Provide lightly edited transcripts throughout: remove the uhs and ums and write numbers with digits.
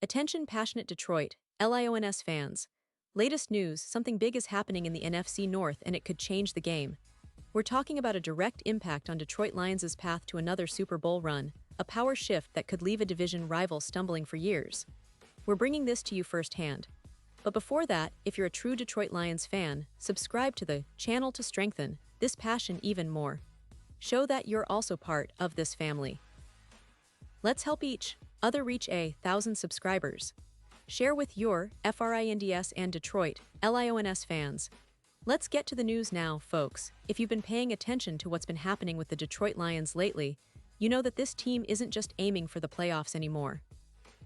Attention passionate Detroit, Lions fans. Latest news, something big is happening in the NFC North and it could change the game. We're talking about a direct impact on Detroit Lions' path to another Super Bowl run, a power shift that could leave a division rival stumbling for years. We're bringing this to you firsthand. But before that, if you're a true Detroit Lions fan, subscribe to the channel to strengthen this passion even more. Show that you're also part of this family. Let's help each other reach 1,000 subscribers. Share with your FRINDS and Detroit Lions fans. Let's get to the news now, folks. If you've been paying attention to what's been happening with the Detroit Lions lately, you know that this team isn't just aiming for the playoffs anymore.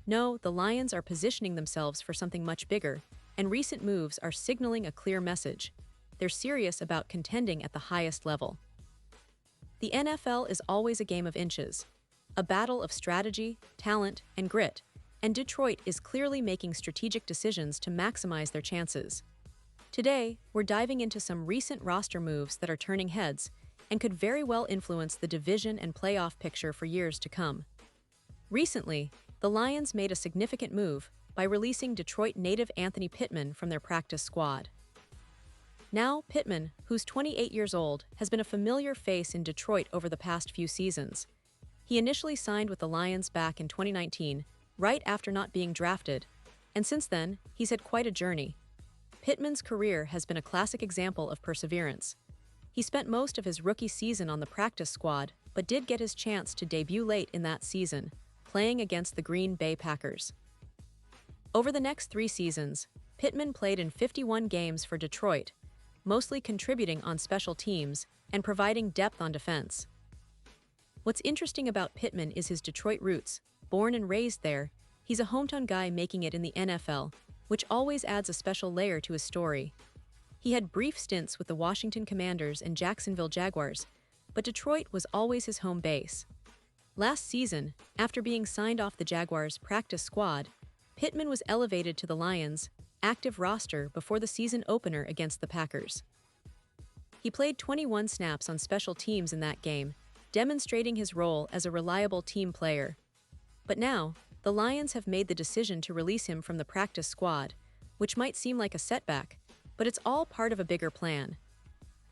No, the Lions are positioning themselves for something much bigger, and recent moves are signaling a clear message. They're serious about contending at the highest level. The NFL is always a game of inches, a battle of strategy, talent, and grit, and Detroit is clearly making strategic decisions to maximize their chances. Today, we're diving into some recent roster moves that are turning heads and could very well influence the division and playoff picture for years to come. Recently, the Lions made a significant move by releasing Detroit native Anthony Pittman from their practice squad. Now, Pittman, who's 28 years old, has been a familiar face in Detroit over the past few seasons. He initially signed with the Lions back in 2019, right after not being drafted, and since then, he's had quite a journey. Pittman's career has been a classic example of perseverance. He spent most of his rookie season on the practice squad, but did get his chance to debut late in that season, playing against the Green Bay Packers. Over the next 3 seasons, Pittman played in 51 games for Detroit, mostly contributing on special teams and providing depth on defense. What's interesting about Pittman is his Detroit roots. Born and raised there, he's a hometown guy making it in the NFL, which always adds a special layer to his story. He had brief stints with the Washington Commanders and Jacksonville Jaguars, but Detroit was always his home base. Last season, after being signed off the Jaguars' practice squad, Pittman was elevated to the Lions' active roster before the season opener against the Packers. He played 21 snaps on special teams in that game, demonstrating his role as a reliable team player. But now, the Lions have made the decision to release him from the practice squad, which might seem like a setback, but it's all part of a bigger plan.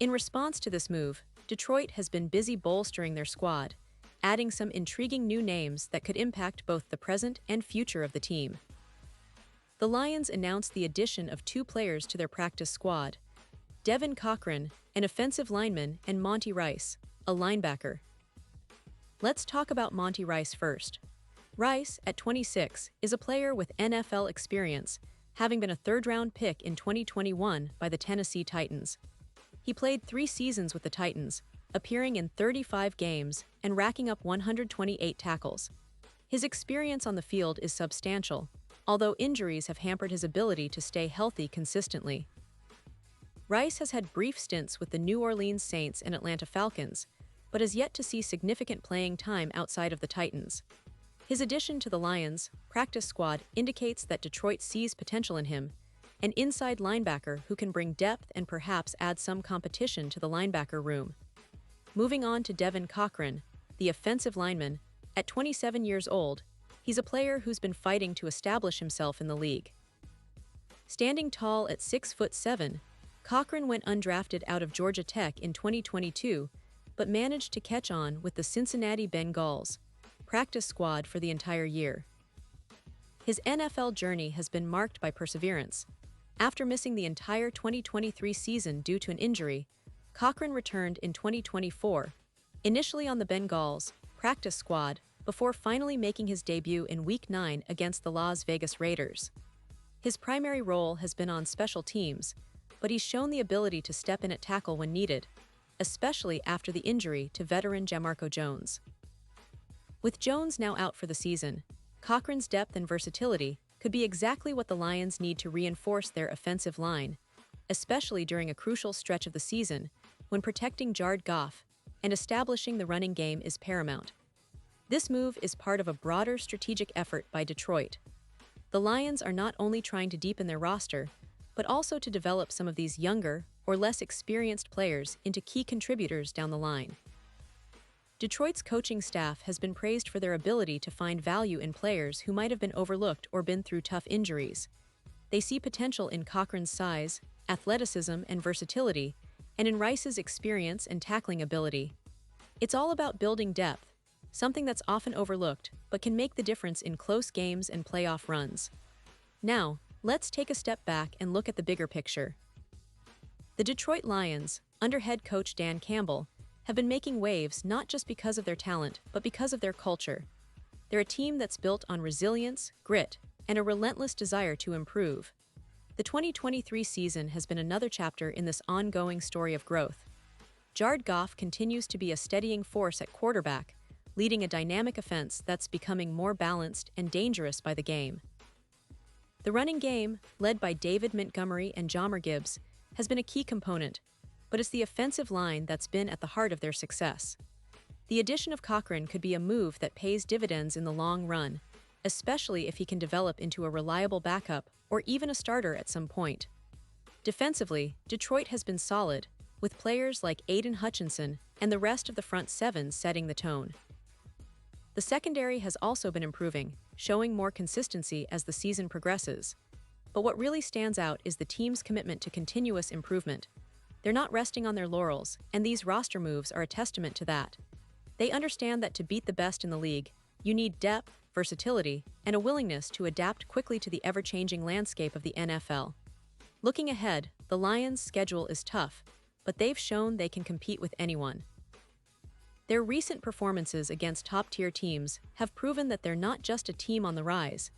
In response to this move, Detroit has been busy bolstering their squad, adding some intriguing new names that could impact both the present and future of the team. The Lions announced the addition of 2 players to their practice squad: Devin Cochran, an offensive lineman, and Monty Rice, a linebacker. Let's talk about Monty Rice first. Rice, at 26, is a player with NFL experience, having been a third-round pick in 2021 by the Tennessee Titans. He played 3 seasons with the Titans, appearing in 35 games and racking up 128 tackles. His experience on the field is substantial, although injuries have hampered his ability to stay healthy consistently. Rice has had brief stints with the New Orleans Saints and Atlanta Falcons, but has yet to see significant playing time outside of the Titans. His addition to the Lions' practice squad indicates that Detroit sees potential in him, an inside linebacker who can bring depth and perhaps add some competition to the linebacker room. Moving on to Devin Cochran, the offensive lineman, at 27 years old, he's a player who's been fighting to establish himself in the league. Standing tall at 6'7", Cochran went undrafted out of Georgia Tech in 2022, but managed to catch on with the Cincinnati Bengals practice squad for the entire year. His NFL journey has been marked by perseverance. After missing the entire 2023 season due to an injury, Cochran returned in 2024, initially on the Bengals practice squad, before finally making his debut in Week 9 against the Las Vegas Raiders. His primary role has been on special teams, but he's shown the ability to step in at tackle when needed, especially after the injury to veteran Jamarco Jones. With Jones now out for the season, Cochran's depth and versatility could be exactly what the Lions need to reinforce their offensive line, especially during a crucial stretch of the season when protecting Jared Goff and establishing the running game is paramount. This move is part of a broader strategic effort by Detroit. The Lions are not only trying to deepen their roster, but also to develop some of these younger or less experienced players into key contributors down the line. Detroit's coaching staff has been praised for their ability to find value in players who might have been overlooked or been through tough injuries. They see potential in Cochran's size, athleticism, and versatility, and in Rice's experience and tackling ability. It's all about building depth, something that's often overlooked but can make the difference in close games and playoff runs. Now, let's take a step back and look at the bigger picture. The Detroit Lions, under head coach Dan Campbell, have been making waves not just because of their talent, but because of their culture. They're a team that's built on resilience, grit, and a relentless desire to improve. The 2023 season has been another chapter in this ongoing story of growth. Jared Goff continues to be a steadying force at quarterback, leading a dynamic offense that's becoming more balanced and dangerous by the game. The running game, led by David Montgomery and Jahmyr Gibbs, has been a key component, but it's the offensive line that's been at the heart of their success. The addition of Cochran could be a move that pays dividends in the long run, especially if he can develop into a reliable backup or even a starter at some point. Defensively, Detroit has been solid, with players like Aiden Hutchinson and the rest of the front seven setting the tone. The secondary has also been improving, showing more consistency as the season progresses. But what really stands out is the team's commitment to continuous improvement. They're not resting on their laurels, and these roster moves are a testament to that. They understand that to beat the best in the league, you need depth, versatility, and a willingness to adapt quickly to the ever-changing landscape of the NFL. Looking ahead, the Lions' schedule is tough, but they've shown they can compete with anyone. Their recent performances against top-tier teams have proven that they're not just a team on the rise.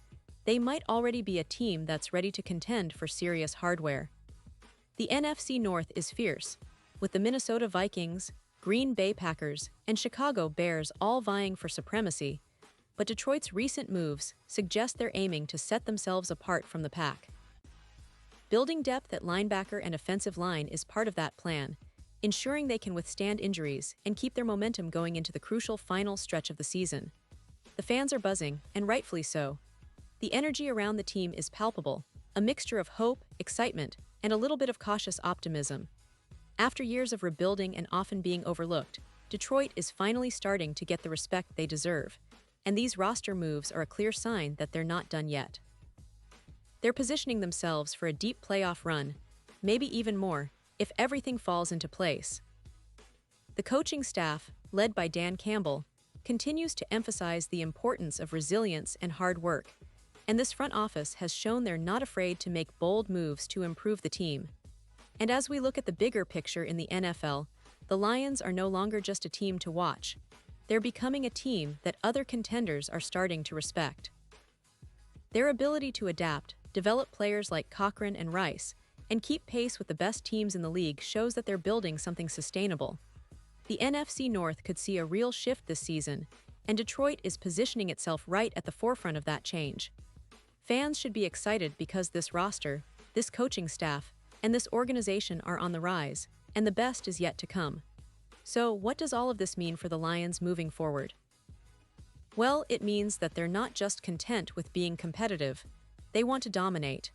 They might already be a team that's ready to contend for serious hardware. The NFC North is fierce, with the Minnesota Vikings, Green Bay Packers, and Chicago Bears all vying for supremacy, but Detroit's recent moves suggest they're aiming to set themselves apart from the pack. Building depth at linebacker and offensive line is part of that plan, ensuring they can withstand injuries and keep their momentum going into the crucial final stretch of the season. The fans are buzzing, and rightfully so. The energy around the team is palpable, a mixture of hope, excitement, and a little bit of cautious optimism. After years of rebuilding and often being overlooked, Detroit is finally starting to get the respect they deserve, and these roster moves are a clear sign that they're not done yet. They're positioning themselves for a deep playoff run, maybe even more, if everything falls into place. The coaching staff, led by Dan Campbell, continues to emphasize the importance of resilience and hard work, and this front office has shown they're not afraid to make bold moves to improve the team. And as we look at the bigger picture in the NFL, the Lions are no longer just a team to watch. They're becoming a team that other contenders are starting to respect. Their ability to adapt, develop players like Cochran and Rice, and keep pace with the best teams in the league shows that they're building something sustainable. The NFC North could see a real shift this season, and Detroit is positioning itself right at the forefront of that change. Fans should be excited because this roster, this coaching staff, and this organization are on the rise, and the best is yet to come. So, what does all of this mean for the Lions moving forward? Well, it means that they're not just content with being competitive, they want to dominate.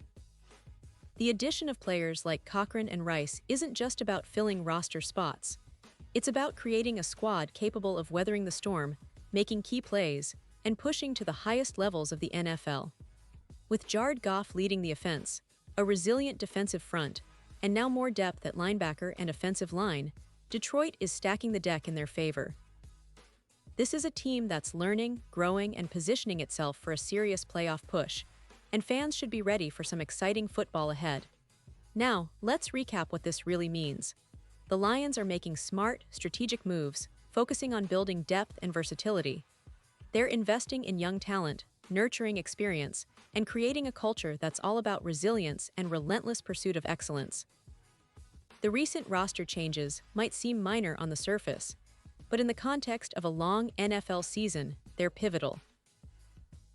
The addition of players like Cochran and Rice isn't just about filling roster spots. It's about creating a squad capable of weathering the storm, making key plays, and pushing to the highest levels of the NFL. With Jared Goff leading the offense, a resilient defensive front, and now more depth at linebacker and offensive line, Detroit is stacking the deck in their favor. This is a team that's learning, growing, and positioning itself for a serious playoff push, and fans should be ready for some exciting football ahead. Now, let's recap what this really means. The Lions are making smart, strategic moves, focusing on building depth and versatility. They're investing in young talent, nurturing experience, and creating a culture that's all about resilience and relentless pursuit of excellence. The recent roster changes might seem minor on the surface, but in the context of a long NFL season, they're pivotal.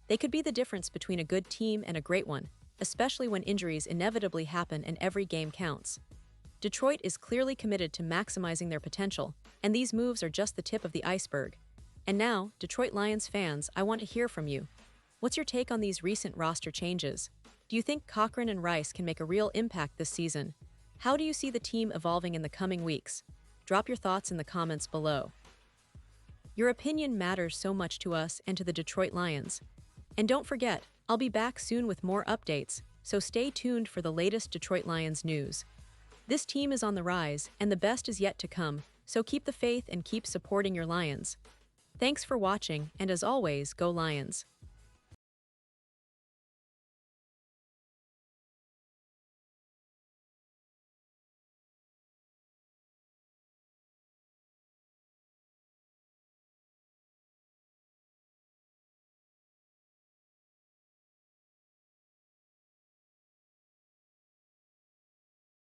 They could be the difference between a good team and a great one, especially when injuries inevitably happen and every game counts. Detroit is clearly committed to maximizing their potential, and these moves are just the tip of the iceberg. And now, Detroit Lions fans, I want to hear from you. What's your take on these recent roster changes? Do you think Cochran and Rice can make a real impact this season? How do you see the team evolving in the coming weeks? Drop your thoughts in the comments below. Your opinion matters so much to us and to the Detroit Lions. And don't forget, I'll be back soon with more updates, so stay tuned for the latest Detroit Lions news. This team is on the rise, and the best is yet to come, so keep the faith and keep supporting your Lions. Thanks for watching, and as always, go Lions.